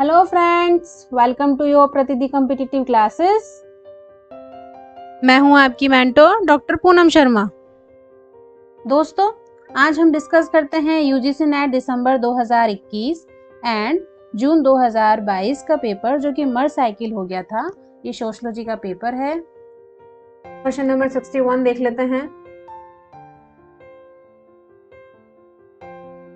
Hello friends, welcome to your प्रतिदि competitive classes. मैं हूं आपकी मेंटोर डॉक्टर पूनम शर्मा। दोस्तों, आज हम डिस्कस करते हैं UGC net December 2021 and June 2022 का पेपर जो कि मर साइकिल हो गया था। ये सोशियोलॉजी का पेपर है। क्वेश्चन नंबर 61 देख लेते हैं।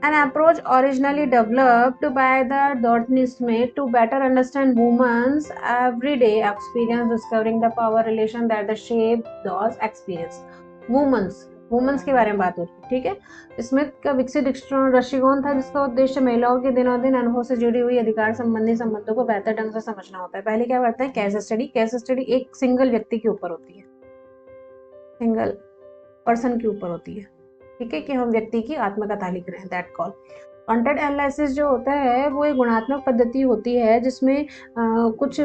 An approach originally developed by the Dorothy Smith to better understand women's everyday experience, discovering the power relation that the shape those experience. Women's के बारे में बात हो रही है, ठीक है। स्मिथ का विकसित दृष्टिकोण था जिसका उद्देश्य महिलाओं के दिनों दिन अनुभव से जुड़ी हुई अधिकार संबंधी संबंधों को बेहतर ढंग से समझना होता है। पहले क्या करते हैं, केस स्टडी। केस स्टडी एक सिंगल व्यक्ति के ऊपर होती है, सिंगल पर्सन के ऊपर होती है, ठीक है, कि हम व्यक्ति की आत्मकथा लिख रहे हैं, दैट कॉल। कंटेंट एनालिसिस जो होता है वो एक गुणात्मक पद्धति होती है जिसमें कुछ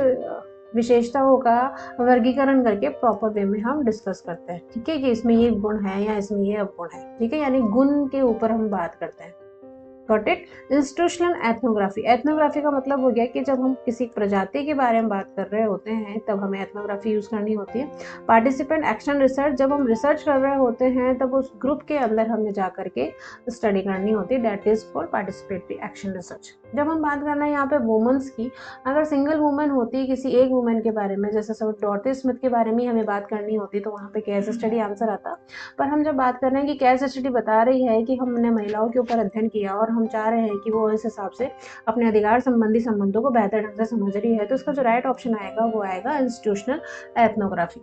विशेषताओं का वर्गीकरण करके प्रॉपर वे में हम डिस्कस करते हैं, ठीक है, कि इसमें ये गुण है या इसमें ये अवगुण है, ठीक है, यानी गुण के ऊपर हम बात करते हैं। Got it. Institutional ethnography. Ethnography का मतलब हो गया कि जब हम किसी प्रजाति के बारे में बात कर रहे होते हैं तब हमें एथनोग्राफी यूज करनी होती है। Participant action research. जब हम रिसर्च कर रहे होते हैं तब उस ग्रुप के अंदर हमें जा करके स्टडी करनी होती है, that is for participatory action research. जब हम बात करना है यहाँ पे वुमेन्स की, अगर सिंगल वुमेन होती किसी एक वुमेन के बारे में, जैसे सब डॉर्टी स्मिथ के बारे में हमें बात करनी होती तो वहाँ पे केस स्टडी आंसर आता। पर हम जब बात कर रहे हैं कि केस स्टडी बता रही है कि हमने महिलाओं के ऊपर अध्ययन किया और हम चाह रहे हैं कि वो इस हिसाब से अपने अधिकार संबंधी संबंधों को बेहतर ढंग से समझ रही है, तो इसका जो राइट ऑप्शन आएगा वो आएगा इंस्टीट्यूशनल एथनोग्राफी।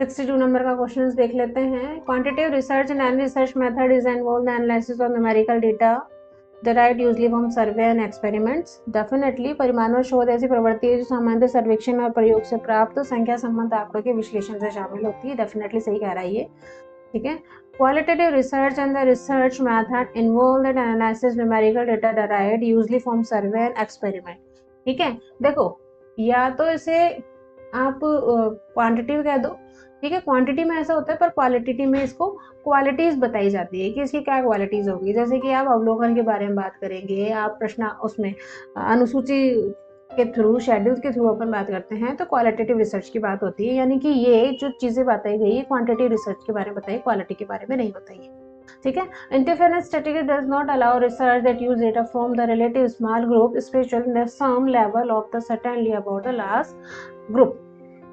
62 नंबर का क्वेश्चन देख लेते हैं। Quantitative research and any research method is involve the analysis of numerical data derived usually from survey and experiments. Definitely परिमाणिक शोध ऐसी प्रवृत्ति है जो सामान्य सर्वेक्षण और प्रयोग से प्राप्त संख्या संबंध आंकड़ों के विश्लेषण से शामिल होती है। डेफिनेटली सही कह रहा है ये, ठीक है। Qualitative research and the research method involve that analysis numerical data derived usually from survey and experiment. ठीक है, देखो, या तो इसे आप क्वांटिटिव कह दो, ठीक है, क्वांटिटी में ऐसा होता है, पर क्वालिटेटिव में इसको क्वालिटीज बताई जाती है कि इसकी क्या क्वालिटीज होगी। जैसे कि आप अवलोकन के बारे में बात करेंगे, आप प्रश्न उसमें अनुसूची के थ्रू, शेड्यूल के थ्रू अपन बात करते हैं तो क्वालिटेटिव रिसर्च की बात होती है, यानी कि ये जो चीजें बताई गई है क्वांटिटेटिव रिसर्च के बारे में बताइए, क्वालिटी के बारे में नहीं बताइए, ठीक है। Interference strategy does not allow research that use data from the relative small group special some level of the certainly about the last group.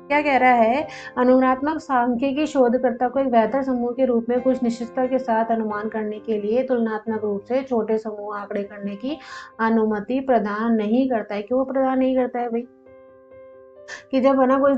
क्या कह रहा है, अनुमानात्मक सांख्यिकी शोधकर्ता को एक बेहतर समूह के रूप में कुछ निश्चितता के साथ अनुमान करने के लिए तुलनात्मक रूप से छोटे समूह आंकड़े करने की अनुमति प्रदान नहीं करता है। क्यों प्रदान नहीं करता है भाई? कि जब है ना कोई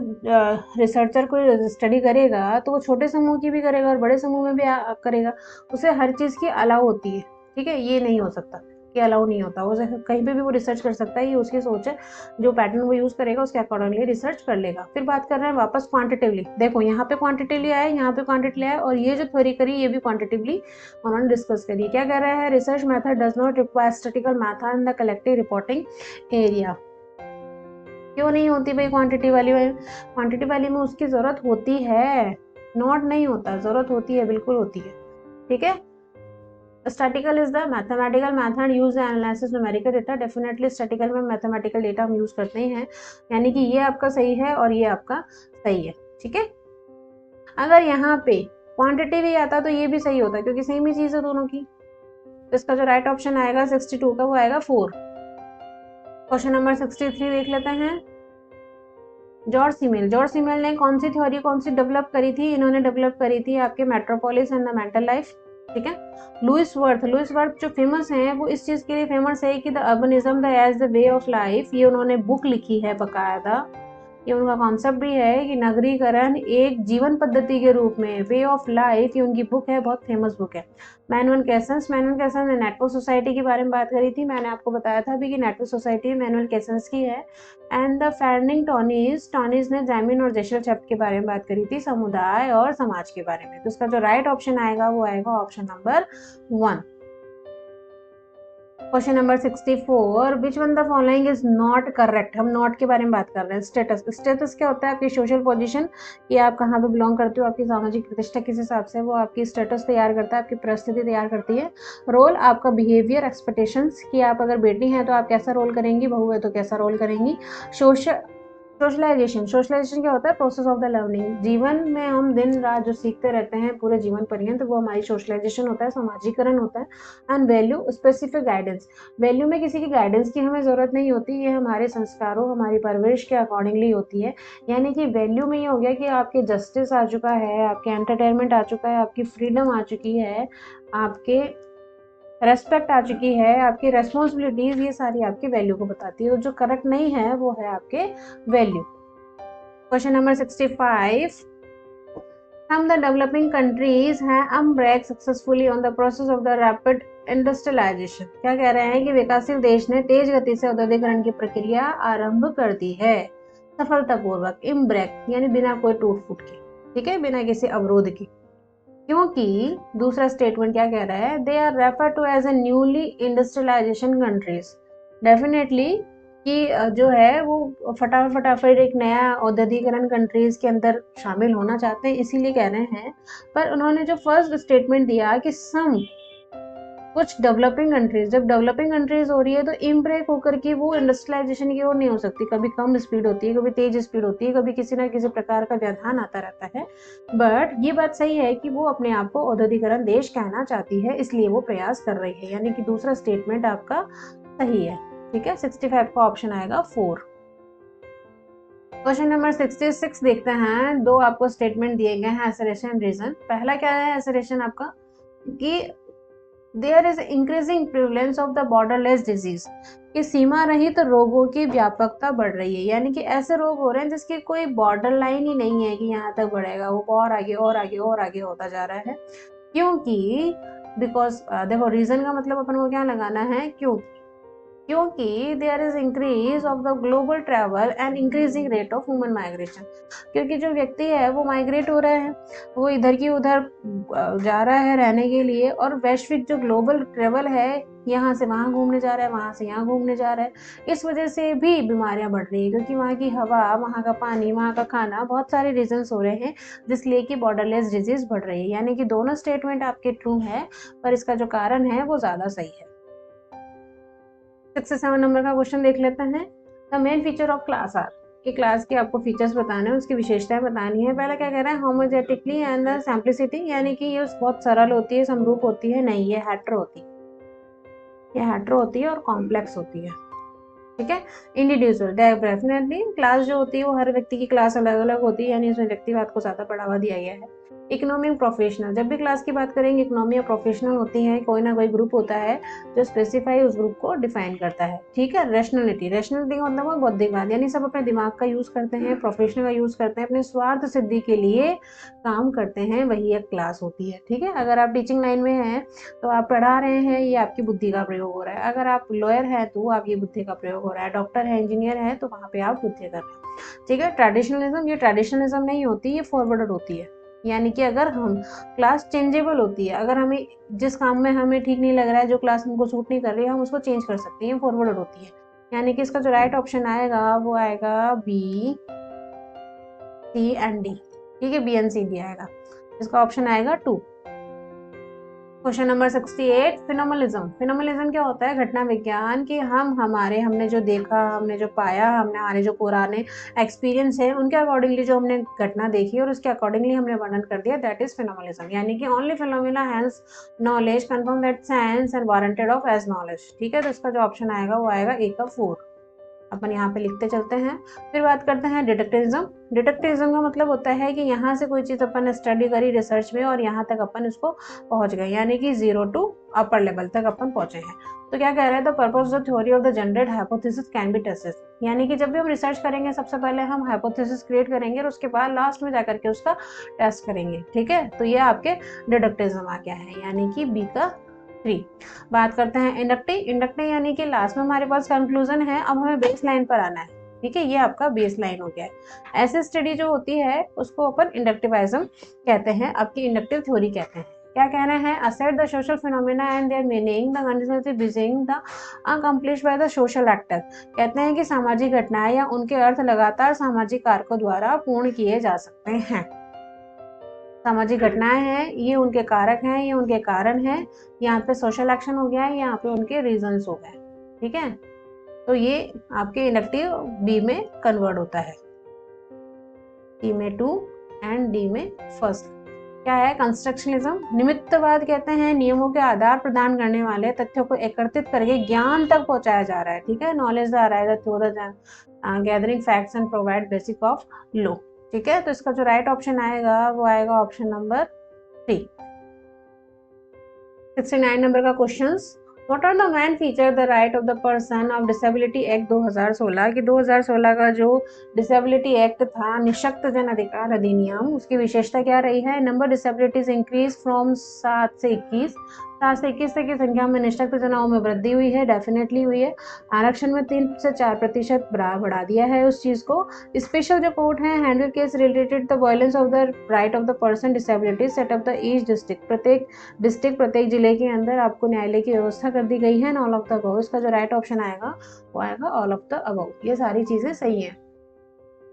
रिसर्चर कोई स्टडी करेगा तो वो छोटे समूह की भी करेगा और बड़े समूह में भी करेगा, उसे हर चीज़ की अलाउ होती है, ठीक है। ये नहीं हो सकता कि अलाउ नहीं होता, वो कहीं पे भी वो रिसर्च कर सकता है, ये उसकी सोच है। जो पैटर्न वो यूज़ करेगा उसके अकॉर्डिंगली रिसर्च कर लेगा। फिर बात कर रहे हैं वापस क्वांटिटिवली। देखो यहाँ पे क्वांटिटिवली आया, यहाँ पे क्वांटिटिवली आया, और ये जो थ्योरी करी ये भी क्वांटिटिवली उन्होंने डिस्कस करी। क्या कह रहा है, research method does not require statistical method in the collective reporting area. क्यों नहीं होती भाई क्वांटिटी वाली में? क्वांटिटी वाली में उसकी जरूरत होती है, नॉट नहीं होता, जरूरत होती है, बिल्कुल होती है, ठीक है। Statistical is the mathematical method use analysis numerical data. Definitely statistical में मैथमेटिकल डेटा हम यूज करते ही हैं, यानी कि ये आपका सही है और ये आपका सही है, ठीक है। अगर यहाँ पे क्वांटिटी भी आता तो ये भी सही होता, क्योंकि सेम ही चीज है दोनों की। तो इसका जो राइट ऑप्शन आएगा 62 का वो आएगा 4। क्वेश्चन नंबर 63 देख लेते हैं। जॉर्ज सीमेल ने कौन सी थ्योरी कौन सी डेवलप करी थी? इन्होंने डेवलप करी थी आपके metropolis and the mental life, ठीक है। लुइस वर्थ जो फेमस हैं वो इस चीज के लिए फेमस है कि the urbanism the age the way of life, ये उन्होंने बुक लिखी है बकायदा। ये उनका कॉन्सेप्ट भी है कि नगरीकरण एक जीवन पद्धति के रूप में, वे ऑफ लाइफ, ये उनकी बुक है, बहुत फेमस बुक है। मैनुअल कैसेंस ने नेटवर्क सोसाइटी के बारे में बात करी थी, मैंने आपको बताया था अभी कि नेटवर्क सोसाइटी मैनुअल कैसेंस की है। एंड द फैर्निंग टॉनीज ने जैमिन और जेशल शब्द के बारे में बात करी थी, समुदाय और समाज के बारे में। तो उसका जो राइट ऑप्शन आएगा वो आएगा option number 1। Question number 64, which one the following is not correct. हम नॉट के बारे में बात कर रहे हैं। स्टेटस, स्टेटस क्या होता है? आपकी सोशल पोजीशन, कि आप कहाँ पे बिलोंग करते हो, आपकी सामाजिक प्रतिष्ठा किस हिसाब से, वो आपकी स्टेटस तैयार करता है, आपकी परिस्थिति तैयार करती है। रोल, आपका बिहेवियर, एक्सपेक्टेशंस, कि आप अगर बेटी हैं तो आप कैसा रोल करेंगी, बहू है तो कैसा रोल करेंगी। सोशलाइजेशन, सोशलाइजेशन क्या होता है? Process of the learning. जीवन में हम दिन रात जो सीखते रहते हैं पूरे जीवन पर्यंत, वो हमारी सोशलाइजेशन होता है, समाजीकरण होता है। And value, specific guidance. Value में किसी की गाइडेंस की हमें ज़रूरत नहीं होती, ये हमारे संस्कारों, हमारी परवरिश के अकॉर्डिंगली होती है। यानी कि वैल्यू में ये हो गया कि आपके जस्टिस आ चुका है, आपके एंटरटेनमेंट आ चुका है, आपकी फ्रीडम आ चुकी है, आपके रेस्पेक्ट आ चुकी है, आपकी रेस्पॉन्सिबिलिटीज, ये सारी आपकी वैल्यू को बताती है। और जो करेक्ट नहीं है वो है आपके value. Question number 65, some the developing countries have embarked successfully on the process of the rapid industrialization। क्या कह रहे हैं कि विकासशील देश ने तेज गति से औद्योगिकरण की प्रक्रिया आरंभ कर दी है सफलतापूर्वक। इम्ब्रेक यानी बिना कोई टूट फूट के, ठीक है, बिना किसी अवरोध की। क्योंकि दूसरा स्टेटमेंट क्या कह रहा है? They are refer to as a newly industrialization countries. Definitely कि जो है वो फटाफट एक नया औद्योगिकरण कंट्रीज के अंदर शामिल होना चाहते हैं, इसीलिए कह रहे हैं। पर उन्होंने जो फर्स्ट स्टेटमेंट दिया कि सम कुछ डेवलपिंग कंट्रीज, जब डेवलपिंग कंट्रीज हो रही है तो इम्ब्रेक होकर के वो इंडस्ट्रियलाइजेशन की ओर नहीं हो सकती। कभी कम स्पीड होती है, कभी तेज स्पीड होती है, कभी किसी ना किसी प्रकार का व्यवधान आता रहता है। बट ये बात सही है कि वो अपने आप को औद्योगिकरण देश कहना चाहती है, इसलिए वो प्रयास कर रही है। यानी कि दूसरा स्टेटमेंट आपका सही है, ठीक है। 65 का ऑप्शन आएगा 4। क्वेश्चन नंबर 66 देखते हैं। दो आपको स्टेटमेंट दिए गए हैं, एसरेशन रीजन। पहला क्या है एसरेशन आपका? कि there is increasing prevalence of the borderless disease, कि सीमा रहित रोगों की व्यापकता बढ़ रही है। यानी कि ऐसे रोग हो रहे हैं जिसकी कोई बॉर्डर लाइन ही नहीं है कि यहाँ तक बढ़ेगा, वो और आगे और आगे और आगे होता जा रहा है। क्योंकि बिकॉज देखो, रीजन का मतलब अपन को क्या लगाना है? क्योंकि there is increase of the global travel and increasing rate of human migration. क्योंकि जो व्यक्ति है वो माइग्रेट हो रहे हैं, वो इधर की उधर जा रहा है रहने के लिए, और वैश्विक जो ग्लोबल ट्रैवल है, यहाँ से वहाँ घूमने जा रहा है, वहाँ से यहाँ घूमने जा रहा है। इस वजह से भी बीमारियां बढ़ रही है, क्योंकि वहाँ की हवा, वहाँ का पानी, वहाँ का खाना, बहुत सारे रीजंस हो रहे हैं जिसलिए कि बॉर्डरलेस डिजीज बढ़ रही है। यानी कि दोनों स्टेटमेंट आपके ट्रू है, पर इसका जो कारण है वो ज़्यादा सही है। 67 नंबर का क्वेश्चन देख लेते हैं। The main feature of class are, कि क्लास के आपको फीचर्स बताने हैं, उसकी विशेषताएं बतानी है। पहला क्या कह रहा है? होमोजेटिकली एंड द सिंप्लिसिटी, यानी कि ये बहुत सरल होती है, समरूप होती है। नहीं, ये हेट्रो होती है, ये हेट्रो होती है और कॉम्प्लेक्स होती है, ठीक है। इंडिविजुअल, डेफिनेटली क्लास जो होती है वो हर व्यक्ति की क्लास अलग अलग होती है, यानी इसमें व्यक्तिवाद को ज़्यादा बढ़ावा दिया गया है। इकोनॉमिक प्रोफेशनल, जब भी क्लास की बात करेंगे इकोनॉमी या प्रोफेशनल होती है, कोई ना कोई ग्रुप होता है जो स्पेसिफाई उस ग्रुप को डिफाइन करता है, ठीक है। रैशनैलिटी, रैशनैलिटी का मतलब बौद्धिकवाद, यानी सब अपने दिमाग का यूज करते हैं, प्रोफेशनल का यूज करते हैं, अपने स्वार्थ सिद्धि के लिए काम करते हैं, वही एक क्लास होती है, ठीक है। अगर आप टीचिंग लाइन में हैं तो आप पढ़ा रहे हैं, ये आपकी बुद्धि का प्रयोग हो रहा है। अगर आप लॉयर हैं तो आप ये बुद्धि का प्रयोग हो रहा है, डॉक्टर है, इंजीनियर है, तो वहाँ पे आप बुद्धि कर रहे हैं, ठीक है। ट्रेडिशनलिज्म, ये ट्रेडिशनलिज्म नहीं होती, ये फॉरवर्डर होती है। यानी कि अगर हम क्लास चेंजेबल होती है, अगर हमें जिस काम में हमें ठीक नहीं लग रहा है, जो क्लास हमको सूट नहीं कर रही है, हम उसको चेंज कर सकते हैं, फॉरवर्डर होती है। यानी कि इसका जो राइट ऑप्शन आएगा वो आएगा बी, सी एंड डी, ठीक है। बी एंड सी डी आएगा, इसका ऑप्शन आएगा 2। Question number 68, फिनोमलिज्म। फिनोमलिज्म क्या होता है? घटना विज्ञान, कि हमने जो देखा, हमने जो पाया, हमने हमारे जो पुराने एक्सपीरियंस है उनके अकॉर्डिंगली जो हमने घटना देखी और उसके अकॉर्डिंगली हमने वर्णन कर दिया, दैट इज फिनोमलिज्म। यानी कि only phenomena hence knowledge confirm that science and warranted of as knowledge, ठीक है। तो इसका जो ऑप्शन आएगा वो आएगा ए का 4। अपन यहाँ पे लिखते चलते हैं। फिर बात करते हैं डिडक्टिविज्म। डिडक्टिविज्म का मतलब होता है कि यहाँ से कोई चीज़ अपन स्टडी करी रिसर्च में और यहाँ तक अपन इसको पहुँच गए, यानी कि 0 to अपर लेवल तक अपन पहुँचे हैं। तो क्या कह रहे हैं? The purpose of the theory of the generate hypothesis can be tested, यानी कि जब भी हम रिसर्च करेंगे सबसे पहले हम हाइपोथेसिस क्रिएट करेंगे और उसके बाद लास्ट में जाकर के उसका टेस्ट करेंगे, ठीक है। तो ये आपके डिडक्टिविज्म आ गया है, यानी कि बी का 3। बात करते हैं इंडक्टिव। इंडक्टिव यानी कि लास्ट में हमारे पास कंक्लूजन है, अब हमें बेस लाइन पर आना है, ठीक है। ये आपका बेस लाइन हो गया है। ऐसी स्टडी जो होती है उसको अपन इंडक्टिविज्म कहते हैं, आपकी इंडक्टिव थ्योरी कहते हैं, क्या कह रहे हैं, asset the social phenomena and there meaning the conditionally being the accomplish by the social actor. कहते हैं कि सामाजिक घटनाएं या उनके अर्थ लगातार सामाजिक कारकों द्वारा पूर्ण किए जा सकते हैं। सामाजिक घटनाएं हैं, ये उनके कारक हैं, ये उनके कारण हैं। यहाँ पे सोशल एक्शन हो गया है, यहाँ पे उनके रीजंस हो गए। ठीक है, तो ये आपके इंडक्टिव बी में कन्वर्ट होता है, सी में 2 एंड डी में फर्स्ट। क्या है, कंस्ट्रक्शनिज्म। निमित्तवाद कहते हैं नियमों के आधार प्रदान करने वाले तथ्यों को एकत्रित करके ज्ञान तक पहुंचाया जा रहा है। ठीक है, नॉलेज आ रहा है through the gathering facts and provide basic of law. ठीक है, तो इसका जो राइट ऑप्शन आएगा वो आएगा ऑप्शन नंबर 3। 69 नंबर का question, what are the main feature the right of the person of disability act 2016 कि 2016 का जो डिसेबिलिटी एक्ट था, निःशक्त जन अधिकार अधिनियम, उसकी विशेषता क्या रही है। नंबर डिसेबिलिटीज इंक्रीज फ्रॉम 7 से 21 तक की संख्या में निःशक्त जनाओं में वृद्धि हुई है, डेफिनेटली हुई है। आरक्षण में 3 से 4% बढ़ा दिया है उस चीज को। स्पेशल जो कोर्ट है, handle case related the violence of the right of the person disability set up the each district. प्रत्येक जिले के अंदर आपको न्यायालय की व्यवस्था कर दी गई है। ऑल ऑफ द अबव, इसका जो राइट ऑप्शन आएगा वो आएगा ऑल ऑफ द अबव। ये सारी चीजें सही है।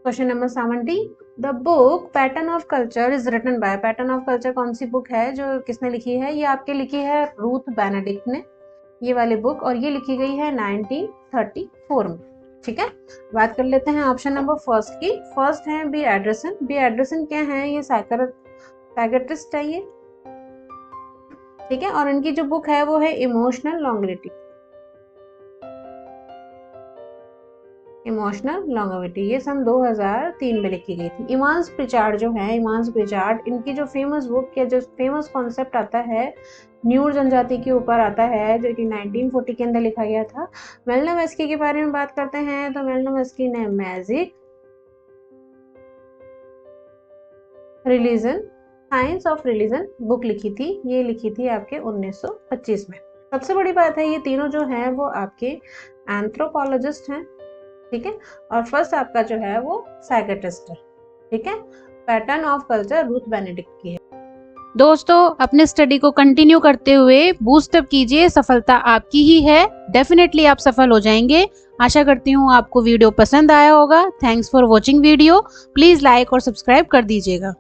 Question number 70, the book pattern of culture is written by. Pattern of culture कौन सी बुक है, जो किसने लिखी है, ये आपके लिखी है रूथ बेनेडिक्ट ने, ये वाली बुक, और ये लिखी गई है 1934 में। ठीक है, बात कर लेते हैं ऑप्शन नंबर फर्स्ट की। फर्स्ट है बी एंडरसन। बी एंडरसन क्या है, ये साइकियाट्रिस्ट है ये। ठीक है, और इनकी जो बुक है वो है इमोशनल लॉन्गेविटी। ये सन 2003 में लिखी गई थी। इवांस प्रिचार्ड जो है, इनकी जो फेमस बुक या जो फेमस कॉन्सेप्ट आता है न्यूर जनजाति के ऊपर आता है, जो कि 1940 के अंदर लिखा गया था। मेलनोव्स्की के बारे में बात करते हैं तो मेलनोव्स्की ने magic religion, science of religion book लिखी थी। ये लिखी थी आपके 1925 में। सबसे बड़ी बात है, ये तीनों जो हैं वो आपके एंथ्रोपोलॉजिस्ट हैं। ठीक है, और फर्स्ट आपका जो है वो साइकियाट्रिस्ट है। ठीक है, pattern of culture Ruth Benedict की है। दोस्तों, अपने स्टडी को कंटिन्यू करते हुए बूस्ट अप कीजिए, सफलता आपकी ही है। डेफिनेटली आप सफल हो जाएंगे। आशा करती हूँ आपको वीडियो पसंद आया होगा। Thanks for watching video. Please like और सब्सक्राइब कर दीजिएगा।